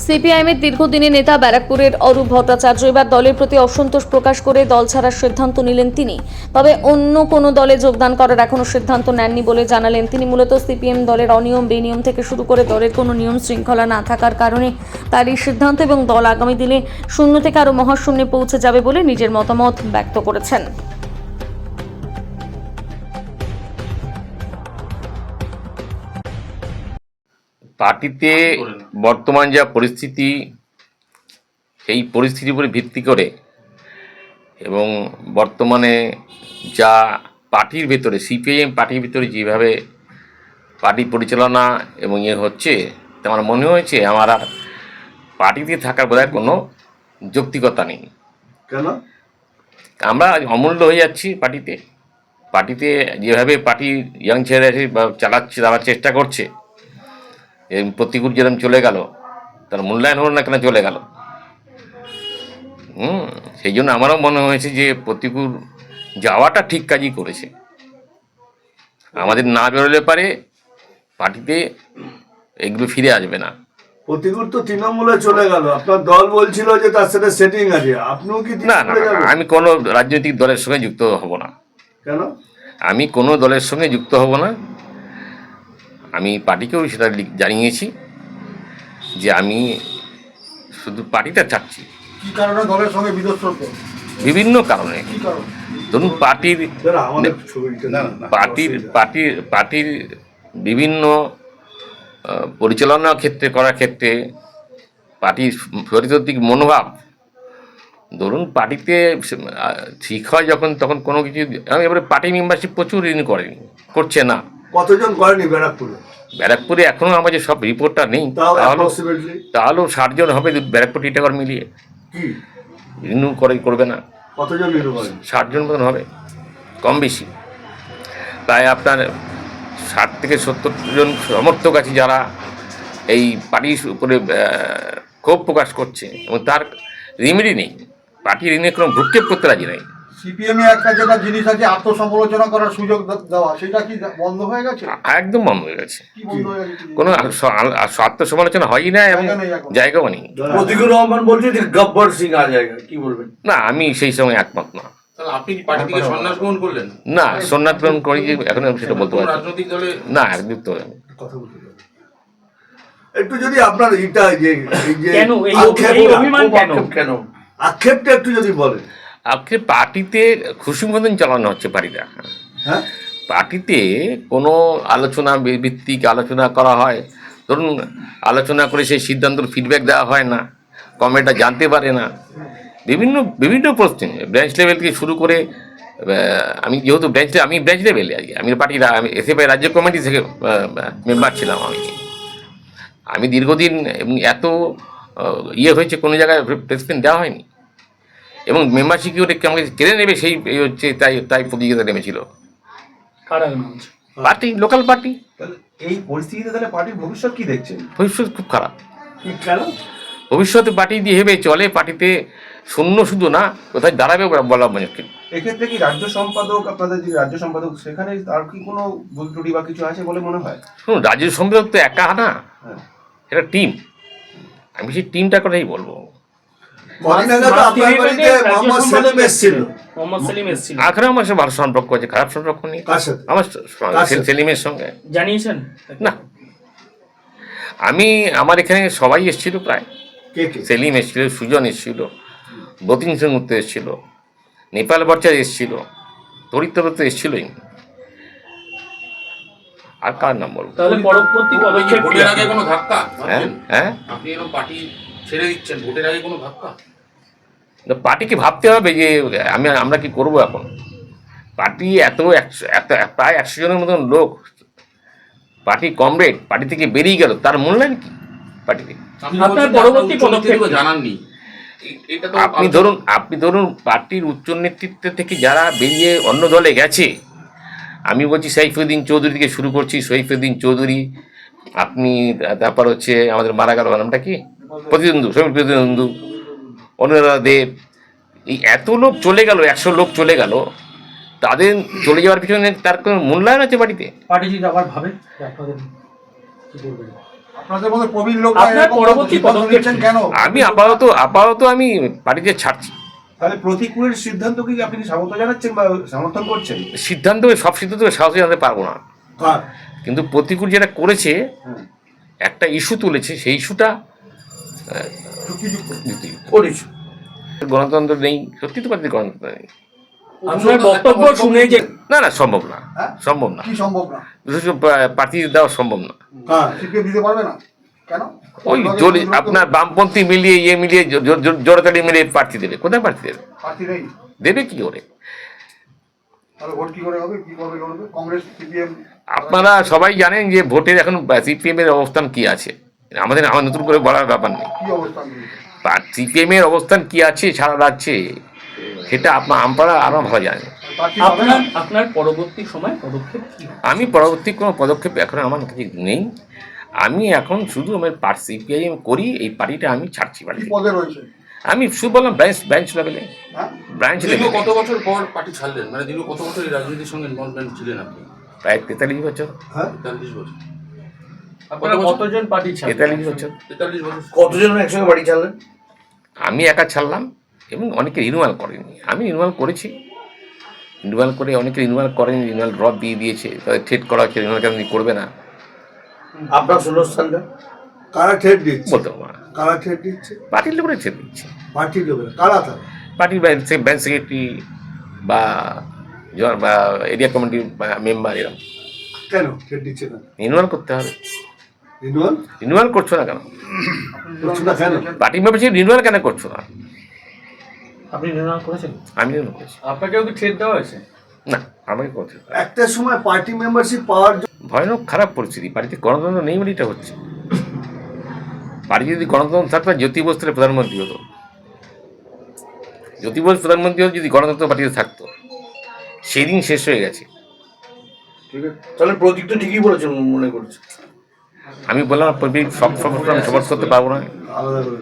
সিপিআইএমের দীর্ঘদিনের নেতা ব্যারাকপুরের অরূপ ভট্টাচার্য এবার দলের প্রতি অসন্তোষ প্রকাশ করে দল ছাড়ার সিদ্ধান্ত নিলেন তিনি। তবে অন্য কোনো দলে যোগদান করার এখনো সিদ্ধান্ত নেননি বলে জানালেন তিনি। মূলত সিপিএম দলের অনিয়ম বেনিয়ম থেকে শুরু করে দলের কোনো নিয়ম শৃঙ্খলা না থাকার কারণে তার এই সিদ্ধান্ত এবং দল আগামী দিনে শূন্য থেকে আরও মহাশূন্যে পৌঁছে যাবে বলে নিজের মতামত ব্যক্ত করেছেন। পার্টিতে বর্তমান যা পরিস্থিতি, সেই পরিস্থিতির উপরে ভিত্তি করে এবং বর্তমানে যা পার্টির ভেতরে সিপিআইএম পার্টির ভিতরে যেভাবে পার্টি পরিচালনা এবং হচ্ছে, তা আমার মনে হয়েছে আমার আর পার্টিতে থাকার বোধহয় কোনো যৌক্তিকতা নেই। কেন? আমরা অমূল্য হয়ে যাচ্ছি পার্টিতে যেভাবে পার্টি ইয়াং ছেড়ে চালাচ্ছে, তারা চেষ্টা করছে। প্রতিকূল যেরকম চলে গেল, তার মূল্যায়ন হলো না কেন, চলে গেল। সেই জন্য আমারও মনে হয়েছে যে প্রতিকূল যাওয়াটা ঠিক কাজই করেছে। আমাদের না বেরোলে পারে পার্টিতে এগুলো ফিরে আসবে না। প্রতিকূল তো তৃণমূলে চলে গেল, আপনার দল বলছিল যে তার সাথে সেটিং আছে, আপনিও কি না না, আমি কোনো রাজনৈতিক দলের সঙ্গে যুক্ত হব না। কেন? আমি কোনো দলের সঙ্গে যুক্ত হব না। আমি পার্টিকেও সেটা জানিয়েছি যে আমি শুধু পার্টিটা চাচ্ছি। কি কারণে দলের সঙ্গে বিদ্বেষ? বিভিন্ন কারণে। ধরুন পার্টির বিভিন্ন পরিচালনা করার ক্ষেত্রে পার্টির চরিত্রিক মনোভাব, ধরুন পার্টিতে ঠিক হয় যখন, তখন কোনো কিছু এবারে পার্টি মেম্বারশিপ প্রচুর করছে না। কতজন করেনি ব্যারাকপুরে এখনো আমার যে সব রিপোর্টটা নেই, তাহলেও 60 জন হবে ব্যারাকপুর টিটাগড় মিলিয়ে। রিনিউ করবে না, কতজন রিনিউ করেন? 60 জন মতন হবে, কম বেশি। তাই আপনার 60 থেকে 70 জন সমর্থক আছে যারা এই পার্টির উপরে ক্ষোভ প্রকাশ করছে এবং তার রেমেডি নেই। পার্টি ঋণে কোনো ভ্রুক্ষেপ করতে রাজি নাই। সিপিএমে একটা যেটা জিনিস আছে, আত্মসমালোচনা করার সুযোগ দেওয়া, সেটা কি বন্ধ হয়ে গেছে? একদম বন্ধ হয়ে গেছে। কি বন্ধ হয়ে গেছে? কোনো আত্মসমালোচনা হয়ই না এবং জায়গাও নেই। প্রতিকুল রহমান বলছে যে গব্বর সিং আ জায়গা, কি বলবেন? না, আমি সেই সময় একমত না। আপনি কি পার্টি থেকে সন্ন্যাস গ্রহণ করলেন? না, সন্ন্যাস গ্রহণ করি যে এখন সেটা বলতে পারছি রাজনৈতিক দলে না, যুক্ত হবে। একটু যদি আপনার এটা যে কেন আক্ষেপটা একটু যদি বলেন। আপনি পার্টিতে খুশি মতন চালানো হচ্ছে পার্টিটা। হ্যাঁ, পার্টিতে কোনো আলোচনা ভিত্তিক আলোচনা করা হয়, ধরুন আলোচনা করে সেই সিদ্ধান্তর ফিডব্যাক দেওয়া হয় না, কমিটিটা জানতে পারে না। বিভিন্ন প্রশ্নে ব্রাঞ্চ লেভেল থেকে শুরু করে, আমি যেহেতু আমি ব্রাঞ্চ লেভেলে আছি, আমি পার্টির এসএফআই রাজ্য কমিটি থেকে মেম্বার ছিলাম। আমি দীর্ঘদিন এত হয়েছে, কোনো জায়গায় প্রেসিডেন্ট দেওয়া হয়নি এবং মেম্বারশিপ আমাকে কেড়ে নেবে, সেই হচ্ছে তাই প্রতিযোগিতা নেমেছিল পার্টি, লোকাল পার্টি। এই পরিস্থিতিতে তাহলে পার্টির ভবিষ্যৎ কি দেখছেন? ভবিষ্যৎ খুব খারাপ। কেন? ভবিষ্যতে পার্টি যেভাবে চলে, পার্টিতে শূন্য শুধু না, কোথায় দাঁড়াবে বলা মুশকিল। এক্ষেত্রে কি রাজ্য সম্পাদক, আপনাদের যে রাজ্য সম্পাদক, সেখানে আর কি কোনো ভুল ত্রুটি বা কিছু আছে বলে মনে হয়? শুনুন, রাজ্য সম্পাদক তো একা না, এটা টিম। আমি সেই টিমটার কথাই বলবো। আখড়া আমার সাথে ভালো সম্পর্ক আছে, খারাপ সম্পর্ক নেই আমার সেলিমের সঙ্গে। জানিয়েছেন না, আমার এখানে সবাই এসেছিল, প্রায় সেলিম এসেছিল, সুজন এসেছিল, বতিন সিং উত্তর এসেছিল, নেপাল বর্চার এসেছিল, তরিত্র তো এসেছিলই। আর কার নাম বলবো? তাহলে পরবর্তী পদক্ষেপ ভোটের আগে কোনো ধাক্কা? হ্যাঁ, আপনি এরকম পার্টি ছেড়ে দিচ্ছেন, ভোটের আগে কোনো ধাক্কা? পার্টিকে ভাবতে হবে যে আমরা কি করব এখন। পার্টি এত প্রায় 100 জনের মতন লোক, পার্টি কমরেড পার্টি থেকে বেরিয়ে গেল, তার মূল্যায়ন কি পার্টিতে? আপনার পরবর্তী পদক্ষেপ জানাননি। আপনি ধরুন পার্টির উচ্চ নেতৃত্ব থেকে যারা বেরিয়ে অন্য দলে গেছে, আমি বলছি সাইফুদ্দিন চৌধুরী থেকে শুরু করছি, সৈফুদ্দিন চৌধুরী, আপনি তারপর হচ্ছে আমাদের মারা গেল নামটা কি, সমীর প্রতিদ্বন্দ্বু, অনুরাধা দেব, এই এত লোক চলে গেল, 100 লোক চলে গেল, তাদের চলে যাওয়ার পিছনে তার কোনো মূল্যায়ন আছে পার্টিতে? পার্টি যদি আবার ভাবে আপনাদের কি করবেন? আপনাদের মধ্যে প্রবীণ লোক আপনার পরবর্তী পদক্ষেপ কেন? আমি আপাতত আমি পার্টিকে ছাড়ছি। তাহলে প্রতিকূলের সিদ্ধান্তকে কি আপনি কি স্বাগত জানাচ্ছেন বা সমর্থন করছেন? সব সিদ্ধান্ত সাহসী জানাতে পারবো না, কার? কিন্তু প্রতিকূল যেটা করেছে, একটা ইস্যু তুলেছে, সেই ইস্যুটা করেছো গণতন্ত্র নেই, সত্যি তো পার্টিতে গণতন্ত্র নেই। আপনার বক্তব্য শুনে যে না সম্ভব না, হ্যাঁ? সম্ভব না, কি সম্ভব না? বিশেষ পার্টি দেওয়া সম্ভব না। কার? স্বীকৃতি দিতে পারবে না কেন? ওই আপনার বামপন্থী মিলিয়ে মিলিয়ে জোরতালি মিলিয়ে প্রার্থী দেবে, কোথায় প্রার্থী দেবে? প্রার্থী নেই, দেবে কি করে? তাহলে ভোট কি করে হবে? কি করবে করবে? কংগ্রেস, সিপিএম? আপনারা সবাই জানেন যে ভোটের এখন সিপিএম এর অবস্থান কি আছে, আমার নতুন করে বলার ব্যাপার নেই। কি অবস্থান নিয়ে? সিপিএম এর অবস্থান কি আছে সারা রাজ্যে, সেটা আপনারা আরো ভালো জানেন। প্রার্থী পাবে না? আপনার পরবর্তী সময় পদক্ষেপ কি? আমি পরবর্তী কোনো পদক্ষেপ এখন আমার কাছে নেই। আমি এখন শুধু আমার সিপিআইএম করি, এই পার্টিটা আমি ছাড়ছি কি পার্টি। পদে রয়েছে? আমি শুধু বললাম ব্রাঞ্চ লেভেলে, হ্যাঁ? ব্রাঞ্চ দীর্ঘ লেভেলে কত বছর পর পার্টি ছাড়লেন? মানে দীর্ঘ কত বছর এই রাজনীতির সঙ্গে ইনভলভমেন্ট ছিলেন আপনি? প্রায় 43 বছর। হ্যাঁ? 43 বছর। আপনারা কতজন পার্টি ছাড়বেন? 43 বছর 43 বছর। কতজন একসঙ্গে বাড়ি চাললেন? আমি একা ছাড়লাম এবং অনেকে রিনিউয়াল করেনি, আমি রিনিউয়াল করেছি। রিনিউয়াল করে অনেকে রিনিউয়াল করেনি, রিনিউয়াল ড্রপ দিয়ে দিয়েছে, তাদের থ্রেট করা হচ্ছে রিনিউয়াল কেন করবে না, আপনার শূন্যস্থানটা কারা ঠেট দিচ্ছে? বলতে পারবো না। কারা ঠেট দিচ্ছে? পার্টির লোকেরা ছেড়ে দিচ্ছে, পার্টির লোকেরা। কারা তারা? পার্টির ব্রাঞ্চ সেক্রেটারি বা এরিয়া কমিটির মেম্বার, এরকম। কেন ঠেট দিচ্ছে না? রিনিউয়াল করতে হবে। রিনুয়াল রিনিউয়াল করছো না কেন? করছো না কেন? পার্টি মেম্বারশিপ রিনিউয়াল কেন করছো না? আপনি নির্ণয় করেছেন? আমি রিনিউয়াল করেছি। আপনাকেও কি ঠেট দেওয়া হয়েছে? না, আমাকে করছে না। একটা সময় পার্টি মেম্বারশিপ পাওয়ার জন্য ভয়ানক খারাপ পরিস্থিতি, পার্টিতে গণতন্ত্র নেই বলে এটা হচ্ছে। পার্টি যদি গণতন্ত্র থাকতো, জ্যোতি বসু তাহলে প্রধানমন্ত্রী হতো। জ্যোতি বসু প্রধানমন্ত্রী হতো যদি গণতন্ত্র পার্টিতে থাকতো। সেই দিন শেষ হয়ে গেছে। ঠিক আছে, তাহলে প্রতীক তো ঠিকই বলেছেন মনে করছে। আমি বললাম সব আমি সপোর্ট করতে পারবো না। আলাদা করে